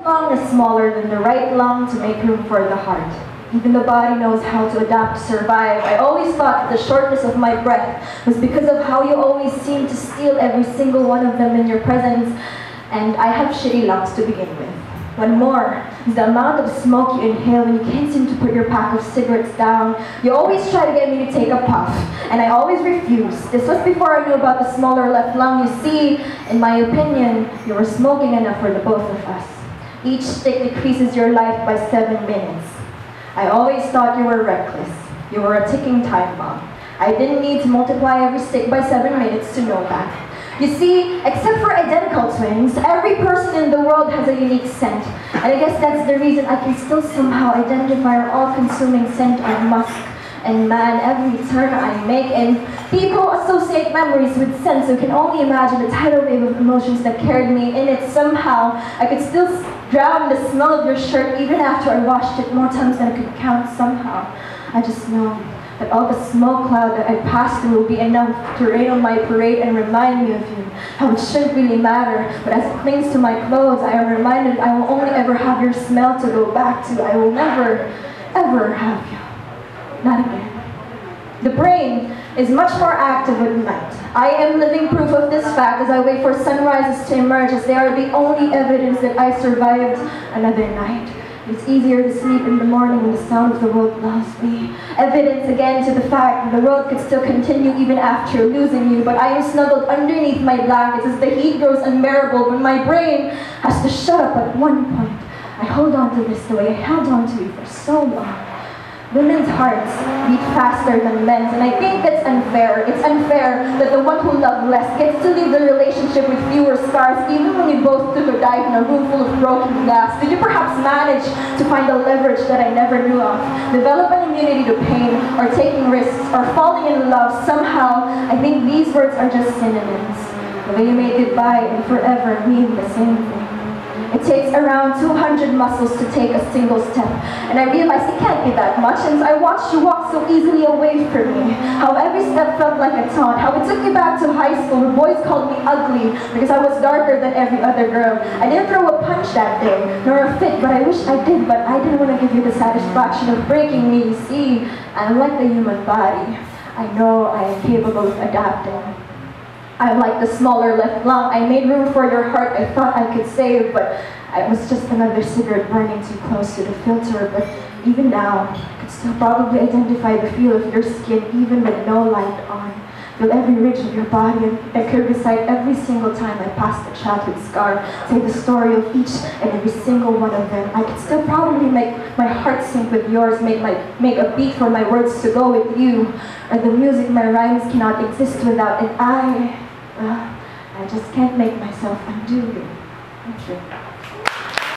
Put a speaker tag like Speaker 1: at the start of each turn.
Speaker 1: Lung is smaller than the right lung to make room for the heart. Even the body knows how to adapt to survive. I always thought that the shortness of my breath was because of how you always seem to steal every single one of them in your presence. And I have shitty lungs to begin with. One more is the amount of smoke you inhale when you can't seem to put your pack of cigarettes down. You always try to get me to take a puff, and I always refuse. This was before I knew about the smaller left lung. You see, in my opinion, you were smoking enough for the both of us. Each stick decreases your life by 7 minutes. I always thought you were reckless. You were a ticking time bomb. I didn't need to multiply every stick by 7 minutes to know that. You see, except for identical twins, every person in the world has a unique scent. And I guess that's the reason I can still somehow identify our all-consuming scent of musk and man every turn I make. And people associate memories with scent, so you can only imagine the tidal wave of emotions that carried me in it. Somehow, I could still drown the smell of your shirt even after I washed it more times than I could count. Somehow, I just know that all the smoke cloud that I passed through will be enough to rain on my parade and remind me of you. How it shouldn't really matter, but as it clings to my clothes, I am reminded I will only ever have your smell to go back to. I will never, ever have you. Not again. The brain is much more active at night. I am living proof of this fact as I wait for sunrises to emerge, as they are the only evidence that I survived another night. It's easier to sleep in the morning when the sound of the world lulls me. Evidence again to the fact that the world could still continue even after losing you, but I am snuggled underneath my blankets as the heat grows unbearable when my brain has to shut up at one point. I hold on to this the way I held on to you for so long. Women's hearts beat faster than men's, and I think that's unfair. It's unfair that the one who loved less gets to leave the relationship with fewer scars, even when you both took a dive in a room full of broken glass. Did you perhaps manage to find a leverage that I never knew of? Develop an immunity to pain, or taking risks, or falling in love? Somehow, I think these words are just synonyms. The way you made goodbye and forever mean the same thing. It takes around 200 muscles to take a single step, and I realized it can't be that much, and I watched you walk so easily away from me. How every step felt like a taunt, how it took me back to high school where boys called me ugly because I was darker than every other girl. I didn't throw a punch that day, nor a fit, but I wish I did, but I didn't want to give you the satisfaction of breaking me. You see, I'm like the human body. I know I am capable of adapting. I'm like the smaller left lung. I made room for your heart I thought I could save, but I was just another cigarette burning too close to the filter. But even now, I could still probably identify the feel of your skin even with no light on. Feel every ridge of your body and echo beside every single time I passed a childhood scar. Say the story of each and every single one of them. I could still probably make my heart sync with yours, make a beat for my words to go with you, or the music my rhymes cannot exist without. And I just can't make myself undo you. Thank you.